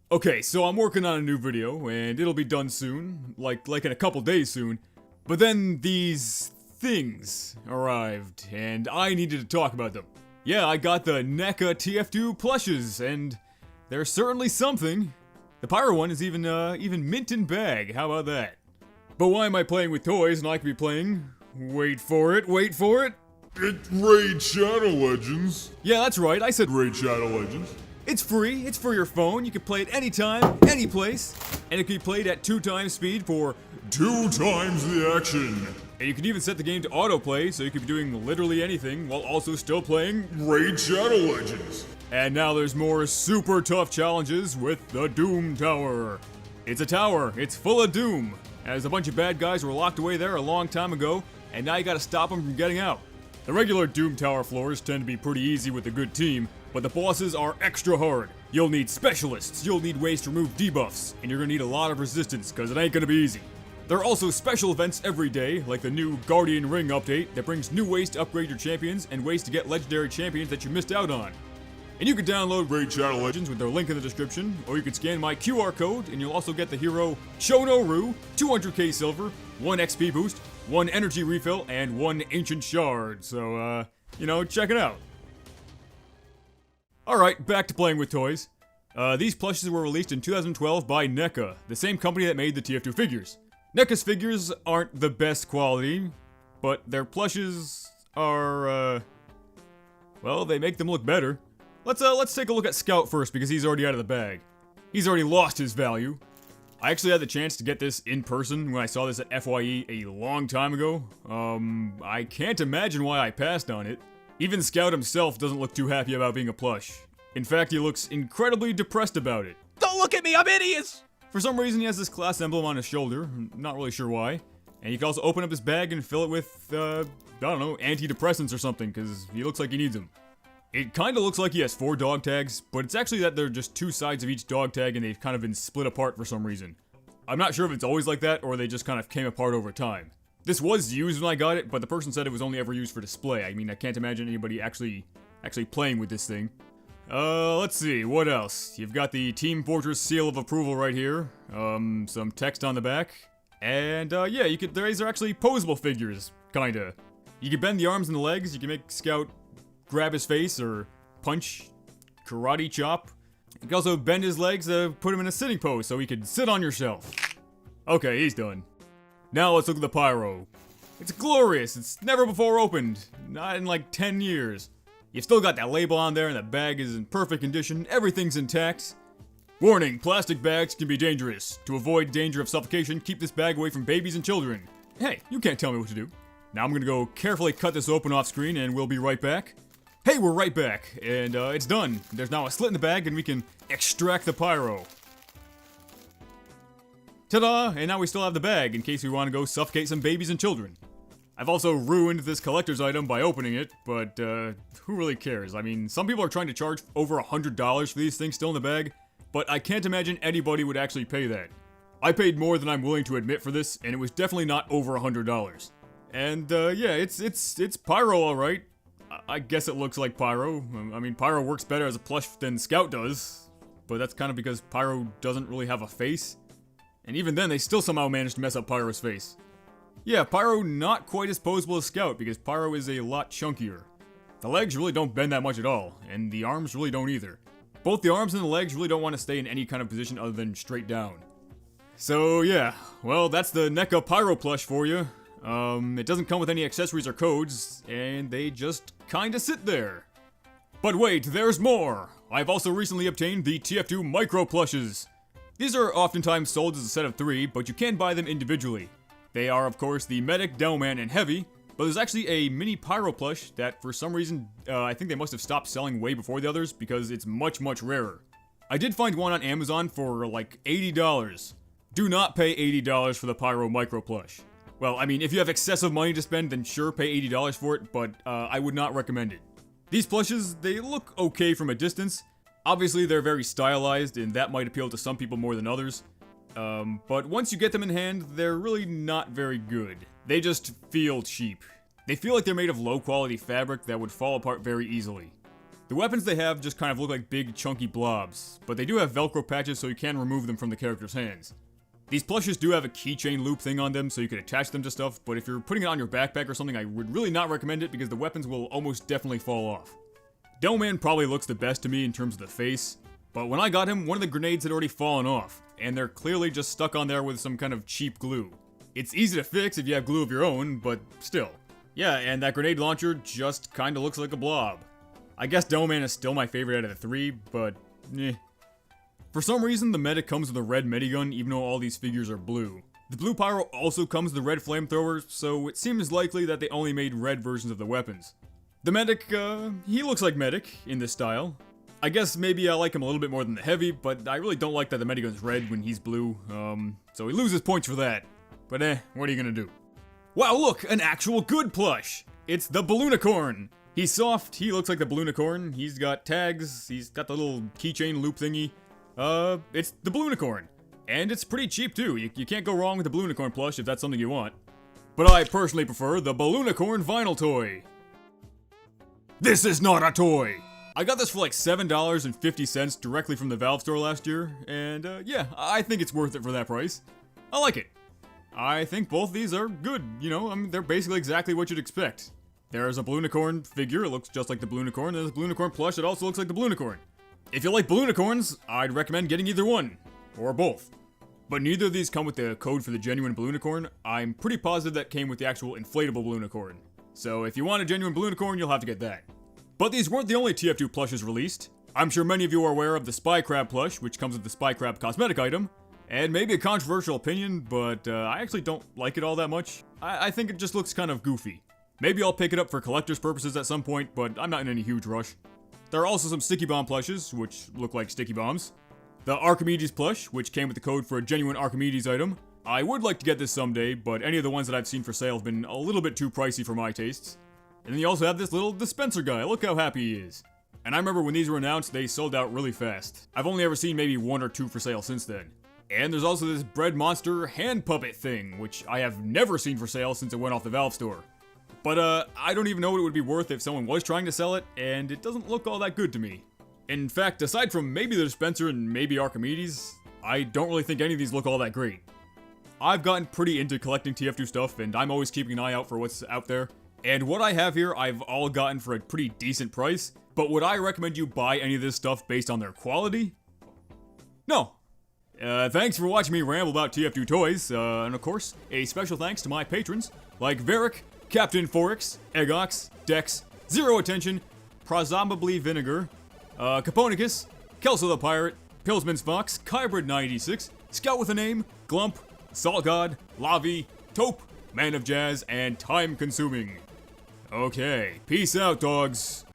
Okay, so I'm working on a new video, and it'll be done soon, like in a couple days soon. But then these things arrived, and I needed to talk about them. Yeah, I got the NECA TF2 plushes, and they're certainly something. The Pyro one is even mint in bag, how about that? But why am I playing with toys and I could be playing? Wait for it, wait for it. It's Raid Shadow Legends. Yeah, that's right, I said Raid Shadow Legends. It's free, it's for your phone, you can play it anytime, any place, and it can be played at 2 times speed for 2 times the action. And you can even set the game to autoplay, so you could be doing literally anything while also still playing Raid Shadow Legends. And now there's more super tough challenges with the Doom Tower. It's a tower, it's full of doom, as a bunch of bad guys were locked away there a long time ago, and now you gotta stop them from getting out. The regular Doom Tower floors tend to be pretty easy with a good team, but the bosses are extra hard. You'll need specialists, you'll need ways to remove debuffs, and you're gonna need a lot of resistance, cause it ain't gonna be easy. There are also special events every day, like the new Guardian Ring update that brings new ways to upgrade your champions and ways to get legendary champions that you missed out on. And you can download Raid Shadow Legends with their link in the description, or you can scan my QR code and you'll also get the hero Shonoru, 200k silver, 1 XP boost, 1 energy refill, and 1 ancient shard, so check it out. Alright, back to playing with toys. These plushes were released in 2012 by NECA, the same company that made the TF2 figures. NECA's figures aren't the best quality, but their plushes are, well, they make them look better. Let's take a look at Scout first, because he's already out of the bag. He's already lost his value. I actually had the chance to get this in person when I saw this at FYE a long time ago. I can't imagine why I passed on it. Even Scout himself doesn't look too happy about being a plush. In fact, he looks incredibly depressed about it. Don't look at me, I'm hideous! For some reason, he has this class emblem on his shoulder. Not really sure why. And you can also open up his bag and fill it with, I don't know, antidepressants or something, because he looks like he needs them. It kinda looks like he has 4 dog tags, but it's actually that they're just 2 sides of each dog tag and they've kind of been split apart for some reason. I'm not sure if it's always like that, or they just kind of came apart over time. This was used when I got it, but the person said it was only ever used for display. I mean, I can't imagine anybody actually playing with this thing. Let's see, what else? You've got the Team Fortress seal of approval right here, some text on the back, and yeah, these are actually posable figures, kinda. You can bend the arms and the legs, you can make Scout grab his face, or punch, karate chop. You can also bend his legs to put him in a sitting pose so he could sit on your shelf. Okay, he's done. Now let's look at the Pyro. It's glorious, it's never before opened, not in like 10 years. You've still got that label on there and the bag is in perfect condition, everything's intact. Warning, plastic bags can be dangerous. To avoid danger of suffocation, keep this bag away from babies and children. Hey, you can't tell me what to do. Now I'm gonna go carefully cut this open off screen and we'll be right back. Hey, we're right back, and it's done. There's now a slit in the bag and we can extract the Pyro. Ta-da! And now we still have the bag in case we want to go suffocate some babies and children. I've also ruined this collector's item by opening it, but who really cares? I mean, some people are trying to charge over $100 for these things still in the bag, but I can't imagine anybody would actually pay that. I paid more than I'm willing to admit for this, and it was definitely not over $100. And yeah, it's Pyro alright. I guess it looks like Pyro. I mean, Pyro works better as a plush than Scout does, but that's kind of because Pyro doesn't really have a face. And even then, they still somehow managed to mess up Pyro's face. Yeah, Pyro not quite as posable as Scout, because Pyro is a lot chunkier. The legs really don't bend that much at all, and the arms really don't either. Both the arms and the legs really don't want to stay in any kind of position other than straight down. So yeah, well, that's the NECA Pyro plush for you. It doesn't come with any accessories or codes, and they just kinda sit there. But wait, there's more! I've also recently obtained the TF2 Micro Plushes. These are oftentimes sold as a set of 3, but you can buy them individually. They are, of course, the Medic, Demoman, and Heavy, but there's actually a mini Pyro plush that, for some reason, I think they must have stopped selling way before the others, because it's much, much rarer. I did find one on Amazon for, like, $80. Do not pay $80 for the Pyro Micro Plush. Well, I mean, if you have excessive money to spend, then sure, pay $80 for it, but I would not recommend it. These plushes, they look okay from a distance. Obviously, they're very stylized, and that might appeal to some people more than others. But once you get them in hand, they're really not very good. They just feel cheap. They feel like they're made of low-quality fabric that would fall apart very easily. The weapons they have just kind of look like big chunky blobs, but they do have Velcro patches so you can remove them from the character's hands. These plushes do have a keychain loop thing on them so you can attach them to stuff, but if you're putting it on your backpack or something, I would really not recommend it because the weapons will almost definitely fall off. Dough-Man probably looks the best to me in terms of the face, but when I got him, one of the grenades had already fallen off, and they're clearly just stuck on there with some kind of cheap glue. It's easy to fix if you have glue of your own, but still. Yeah, and that grenade launcher just kinda looks like a blob. I guess Dough-Man is still my favorite out of the three, but eh. For some reason, the medic comes with a red medigun, even though all these figures are blue. The blue pyro also comes with the red flamethrower, so it seems likely that they only made red versions of the weapons. The medic, he looks like medic in this style. I guess maybe I like him a little bit more than the heavy, but I really don't like that the medigun's red when he's blue, so he loses points for that. But what are you gonna do? Wow, look, an actual good plush! It's the Balloonicorn! He's soft, he looks like the Balloonicorn, he's got tags, he's got the little keychain loop thingy. It's the Balloonicorn. And it's pretty cheap too, you can't go wrong with the Balloonicorn plush if that's something you want. But I personally prefer the Balloonicorn vinyl toy. This is not a toy! I got this for like $7.50 directly from the Valve store last year, and yeah, I think it's worth it for that price. I like it. I think both these are good, you know, I mean, they're basically exactly what you'd expect. There's a Balloonicorn figure, it looks just like the Balloonicorn, and there's a Balloonicorn plush that also looks like the Balloonicorn. If you like Balloonicorns, I'd recommend getting either one, or both. But neither of these come with the code for the genuine Balloonicorn. I'm pretty positive that came with the actual inflatable Balloonicorn. So if you want a genuine Balloonicorn, you'll have to get that. But these weren't the only TF2 plushes released. I'm sure many of you are aware of the Spy Crab plush, which comes with the Spy Crab cosmetic item. And maybe a controversial opinion, but I actually don't like it all that much. I think it just looks kind of goofy. Maybe I'll pick it up for collector's purposes at some point, but I'm not in any huge rush. There are also some Sticky Bomb plushes, which look like sticky bombs. The Archimedes plush, which came with the code for a genuine Archimedes item. I would like to get this someday, but any of the ones that I've seen for sale have been a little bit too pricey for my tastes. And then you also have this little dispenser guy, look how happy he is. And I remember when these were announced, they sold out really fast. I've only ever seen maybe one or two for sale since then. And there's also this bread monster hand puppet thing, which I have never seen for sale since it went off the Valve store. But I don't even know what it would be worth if someone was trying to sell it, and it doesn't look all that good to me. In fact, aside from maybe the dispenser and maybe Archimedes, I don't really think any of these look all that great. I've gotten pretty into collecting TF2 stuff, and I'm always keeping an eye out for what's out there. And what I have here, I've all gotten for a pretty decent price, but would I recommend you buy any of this stuff based on their quality? No. Thanks for watching me ramble about TF2 toys, and of course, a special thanks to my patrons, like Varric, Captain Forex, Egox, Dex, Zero Attention, Prosomably Vinegar, Caponicus, Kelso the Pirate, Pillsman's Fox, Kybrid986, Scout with a Name, Glump, Salt God, Lavi, Taupe, Man of Jazz, and Time Consuming. Okay, peace out, dogs.